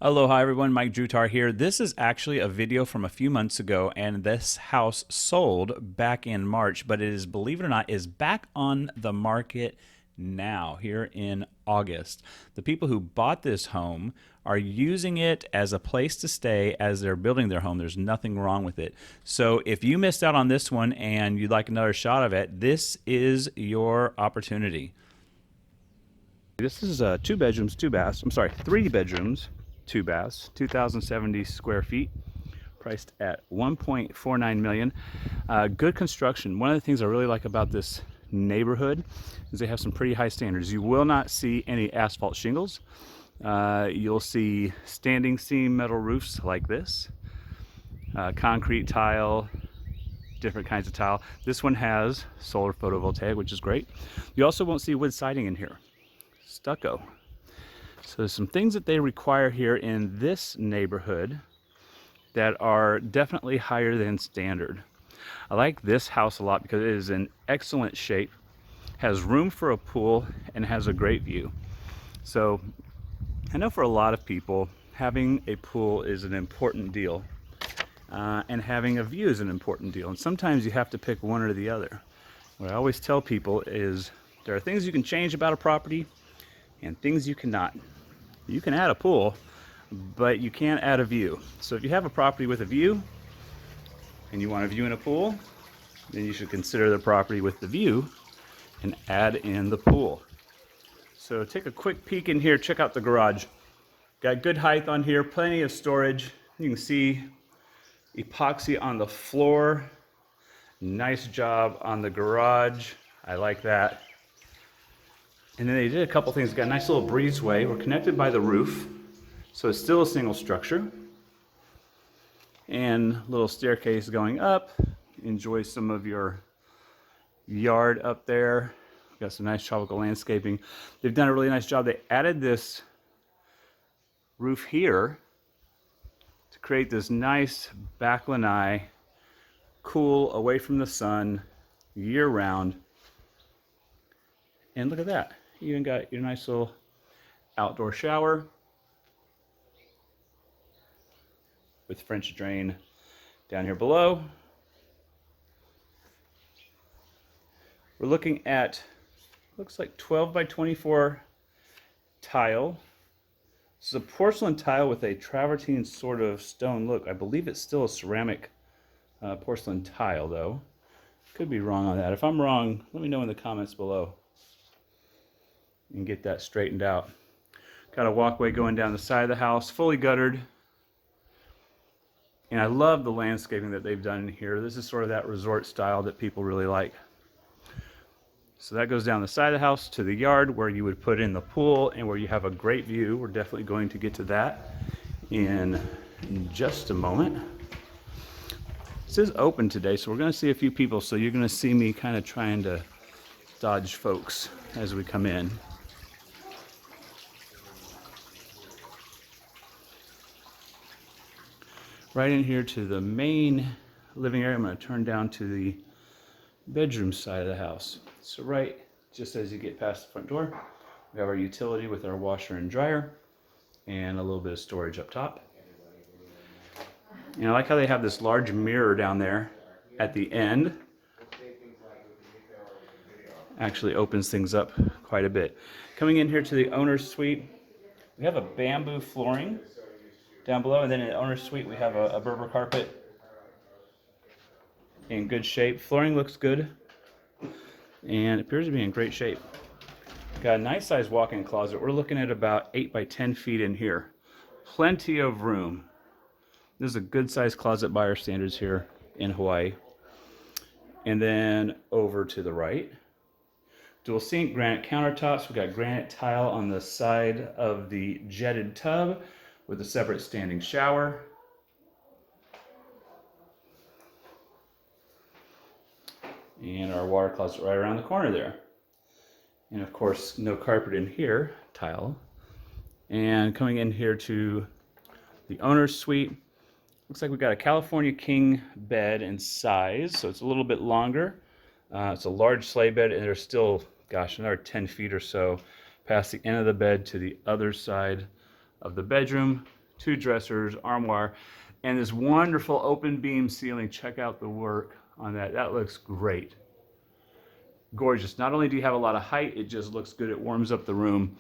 Aloha everyone, Mike Drutar here. This is actually a video from a few months ago, and this house sold back in March, but it is, believe it or not, is back on the market now here in August. The people who bought this home are using it as a place to stay as they're building their home. There's nothing wrong with it. So if you missed out on this one and you'd like another shot of it, this is your opportunity. This is 2 bedrooms, 2 baths. I'm sorry, 3 bedrooms, 2 baths, 2,070 square feet, priced at $1.49 million. Good construction. One of the things I really like about this neighborhood is they have some pretty high standards. You will not see any asphalt shingles. You'll see standing seam metal roofs like this, concrete tile, different kinds of tile. This one has solar photovoltaic, which is great. You also won't see wood siding in here. Stucco. So there's some things that they require here in this neighborhood that are definitely higher than standard. I like this house a lot because it is in excellent shape, has room for a pool, and has a great view. So I know for a lot of people, having a pool is an important deal, and having a view is an important deal. And sometimes you have to pick one or the other. What I always tell people is there are things you can change about a property and things you cannot. You can add a pool, but you can't add a view. So if you have a property with a view and you want a view in a pool, then you should consider the property with the view and add in the pool. So take a quick peek in here, check out the garage. Got good height on here, plenty of storage. You can see epoxy on the floor. Nice job on the garage. I like that. And then they did a couple things. Got a nice little breezeway. We're connected by the roof, so it's still a single structure. And a little staircase going up. Enjoy some of your yard up there. Got some nice tropical landscaping. They've done a really nice job. They added this roof here to create this nice back lanai, cool, away from the sun, year round. And look at that. You even got your nice little outdoor shower with French drain down here below. We're looking at, looks like 12 by 24 tile. This is a porcelain tile with a travertine sort of stone look. I believe it's still a ceramic porcelain tile though. Could be wrong on that. If I'm wrong, let me know in the comments below and get that straightened out. Got a walkway going down the side of the house, fully guttered. And I love the landscaping that they've done in here. This is sort of that resort style that people really like. So that goes down the side of the house to the yard where you would put in the pool and where you have a great view. We're definitely going to get to that in just a moment. This is open today, so we're going to see a few people. So you're going to see me kind of trying to dodge folks as we come in. Right in here to the main living area. I'm going to turn down to the bedroom side of the house. So right just as you get past the front door, we have our utility with our washer and dryer and a little bit of storage up top. And I like how they have this large mirror down there at the end. Actually opens things up quite a bit. Coming in here to the owner's suite, we have a bamboo flooring down below, and then in the owner's suite we have a Berber carpet in good shape. Flooring looks good and appears to be in great shape. Got a nice sized walk-in closet. We're looking at about 8 by 10 feet in here. Plenty of room. This is a good sized closet by our standards here in Hawaii. And then over to the right, dual sink, granite countertops. We got granite tile on the side of the jetted tub with a separate standing shower. And our water closet right around the corner there. And of course, no carpet in here, tile. And coming in here to the owner's suite, looks like we've got a California king bed in size, so it's a little bit longer. It's a large sleigh bed, and there's still, gosh, another 10 feet or so past the end of the bed to the other side of the bedroom 2 dressers, armoire, and this wonderful open beam ceiling. Check out the work on that. That looks great. Gorgeous. Not only do you have a lot of height, it just looks good. It warms up the room.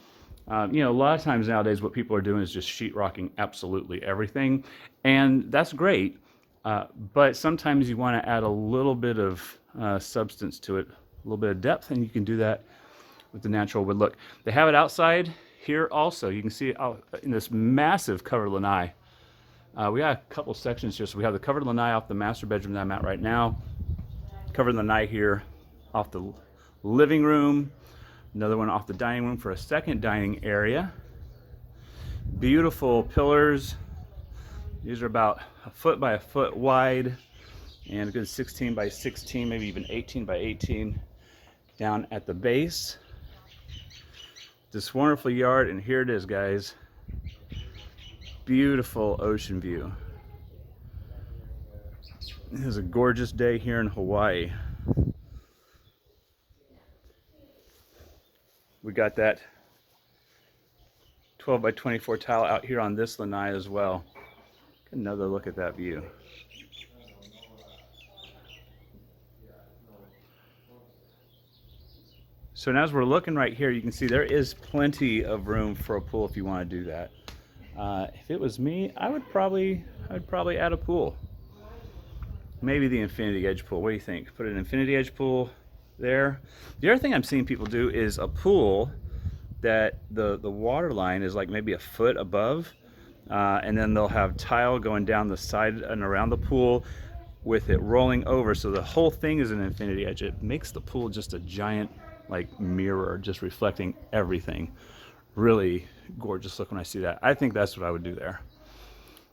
You know, a lot of times nowadays what people are doing is just sheetrocking absolutely everything, and that's great. But sometimes you want to add a little bit of substance to it, a little bit of depth, and you can do that with the natural wood look. They have it outside here also. You can see it out in this massive covered lanai. We got a couple sections here. So we have the covered lanai off the master bedroom that I'm at right now. Covered lanai here off the living room. Another one off the dining room for a second dining area. Beautiful pillars. These are about a foot by a foot wide and a good 16 by 16, maybe even 18 by 18 down at the base. This wonderful yard, and here it is, guys. Beautiful ocean view. It is a gorgeous day here in Hawaii. We got that 12 by 24 tile out here on this lanai as well. Another look at that view. So now as we're looking right here, you can see there is plenty of room for a pool if you want to do that. If it was me, I would probably add a pool. Maybe the infinity edge pool. What do you think? Put an infinity edge pool there. The other thing I'm seeing people do is a pool that the water line is like maybe a foot above, and then they'll have tile going down the side and around the pool with it rolling over, so the whole thing is an infinity edge. It makes the pool just a giant like mirror, just reflecting everything. Really gorgeous look when I see that. I think that's what I would do there.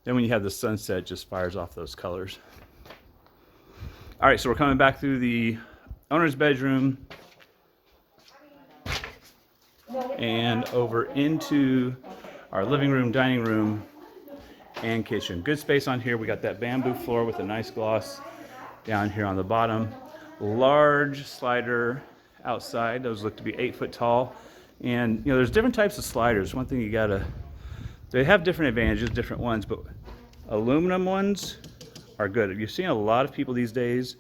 Then when you have the sunset, it just fires off those colors. All right, so we're coming back through the owner's bedroom and over into our living room, dining room, and kitchen. Good space on here. We got that bamboo floor with a nice gloss down here on the bottom. Large slider outside. Those look to be 8 foot tall. And you know, there's different types of sliders. One thing they have different advantages, different ones, but aluminum ones are good. You're seeing a lot of people these days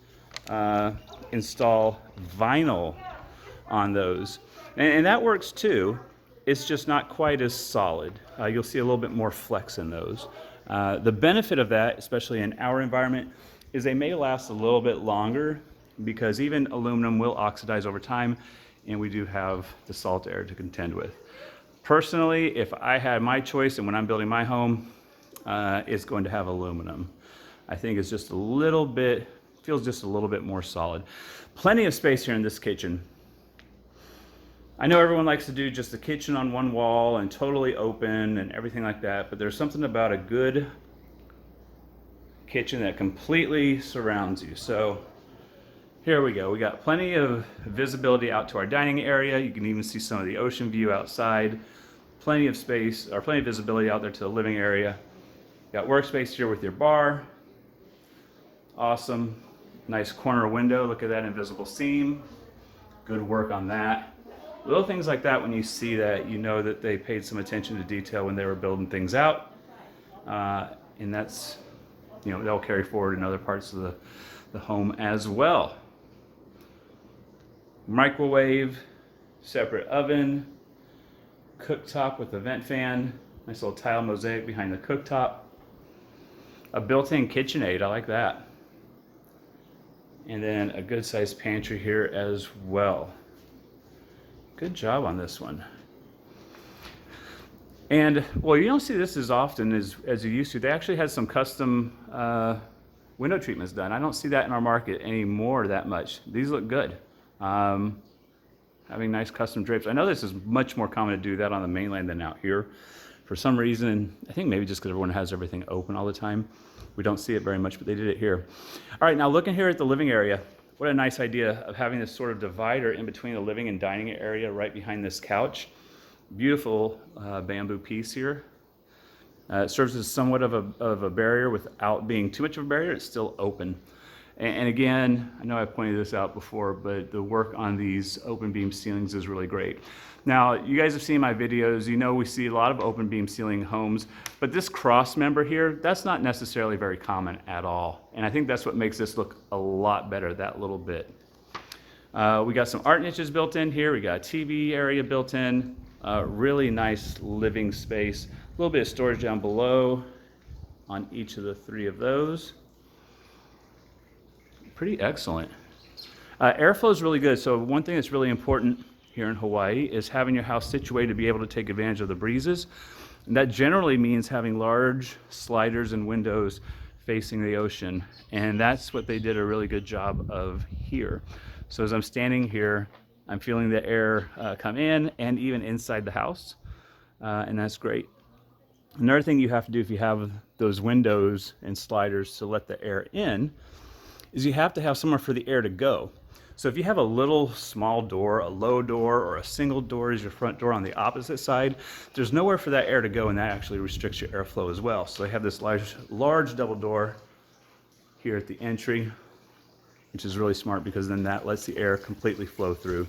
install vinyl on those. And that works too. It's just not quite as solid. You'll see a little bit more flex in those. The benefit of that, especially in our environment, is they may last a little bit longer because even aluminum will oxidize over time, and we do have the salt air to contend with. Personally, if I had my choice and when I'm building my home, it's going to have aluminum. I think it's just a little bit, feels just a little bit more solid. Plenty of space here in this kitchen. I know everyone likes to do just the kitchen on one wall and totally open and everything like that, but there's something about a good kitchen that completely surrounds you. So here we go. We got plenty of visibility out to our dining area. You can even see some of the ocean view outside. Plenty of space, or plenty of visibility out there to the living area. Got workspace here with your bar. Awesome. Nice corner window. Look at that invisible seam. Good work on that. Little things like that, when you see that, you know that they paid some attention to detail when they were building things out. And that's, you know, that'll carry forward in other parts of the home as well. Microwave, separate oven, cooktop with a vent fan, nice little tile mosaic behind the cooktop. A built-in KitchenAid, I like that. And then a good sized pantry here as well. Good job on this one. And well, you don't see this as often as you used to. They actually had some custom window treatments done. I don't see that in our market anymore that much. These look good. Having nice custom drapes. I know this is much more common to do that on the mainland than out here. For some reason, I think maybe just because everyone has everything open all the time, we don't see it very much, but they did it here. All right, now looking here at the living area, what a nice idea of having this sort of divider in between the living and dining area right behind this couch. Beautiful bamboo piece here. It serves as somewhat of a barrier without being too much of a barrier. It's still open. And again, I know I pointed this out before, but the work on these open beam ceilings is really great. Now, you guys have seen my videos, you know we see a lot of open beam ceiling homes, but this cross member here, that's not necessarily very common at all. And I think that's what makes this look a lot better, that little bit. We got some art niches built in here, we got a TV area built in, really nice living space, a little bit of storage down below on each of the 3 of those. Pretty excellent. Airflow is really good. So one thing that's really important here in Hawaii is having your house situated to be able to take advantage of the breezes. And that generally means having large sliders and windows facing the ocean. And that's what they did a really good job of here. So as I'm standing here, I'm feeling the air come in and even inside the house. And that's great. Another thing you have to do if you have those windows and sliders to let the air in is you have to have somewhere for the air to go. So if you have a little small door, a low door, or a single door as your front door on the opposite side, there's nowhere for that air to go, and that actually restricts your airflow as well. So they have this large double door here at the entry, which is really smart because then that lets the air completely flow through.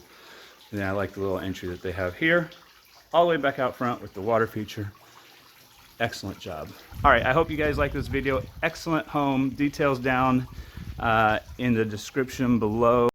And then I like the little entry that they have here, all the way back out front with the water feature. Excellent job. All right, I hope you guys like this video. Excellent home. Details down in the description below.